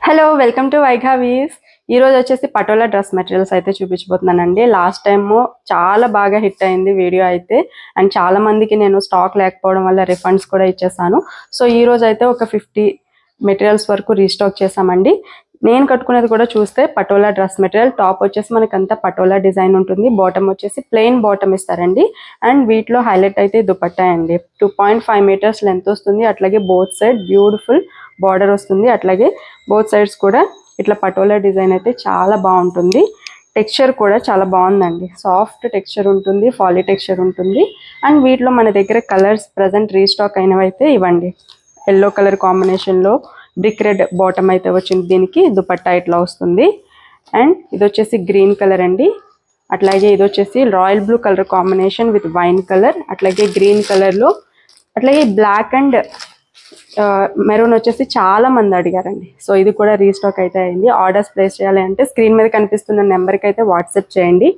Hello welcome to వైఘావీస్. ఈరోజు వచ్చేసి patola dress materials అయితే చూపించబోతున్నానండి. లాస్ట్ టైము చాలా బాగా హిట్ అయింది వీడియో అయితే, అండ్ చాలా మందికి నేను స్టాక్ లేకపోవడం వల్ల రిఫండ్స్ కూడా ఇచ్చేసాను. సో ఈ రోజు అయితే ఒక 50 మెటీరియల్స్ వరకు రీస్టాక్ చేసామండి. నేను కట్టుకునేది కూడా చూస్తే పటోలా డ్రెస్ మెటీరియల్. టాప్ వచ్చేసి మనకంతా పటోలా డిజైన్ ఉంటుంది, బాటమ్ వచ్చేసి ప్లెయిన్ బాటమ్ ఇస్తారండి. అండ్ వీటిలో హైలైట్ అయితే దుపట్టా అండి. 2.5 మీటర్స్ లెంత్ వస్తుంది, అట్లాగే బోత్ సైడ్ బ్యూటిఫుల్ బార్డర్ వస్తుంది, అట్లాగే బోత్ సైడ్స్ కూడా ఇట్లా పటోలా డిజైన్ అయితే చాలా బాగుంటుంది. టెక్స్చర్ కూడా చాలా బాగుందండి, సాఫ్ట్ టెక్స్చర్ ఉంటుంది, ఫాలీ టెక్స్చర్ ఉంటుంది. అండ్ వీటిలో మన దగ్గర కలర్స్ ప్రజెంట్ రీస్టాక్ అయినవి అయితే ఇవ్వండి. ఎల్లో కలర్ కాంబినేషన్లో బ్రిక్ రెడ్ బాటమ్ అయితే వచ్చింది, దీనికి దుపట్టా ఇట్లా వస్తుంది. అండ్ ఇది వచ్చేసి గ్రీన్ కలర్ అండి, అట్లాగే ఇది వచ్చేసి royal blue colour combination with wine colour, అట్లాగే గ్రీన్ కలర్లో, అట్లాగే బ్లాక్ అండ్ మెరూన్ వచ్చేసి చాలా మంది అడిగారండి. సో ఇది కూడా రీస్టాక్ అయితే అయింది. ఆర్డర్స్ ప్లేస్ చేయాలి అంటే స్క్రీన్ మీద కనిపిస్తున్న నెంబర్కి అయితే వాట్సాప్ చేయండి.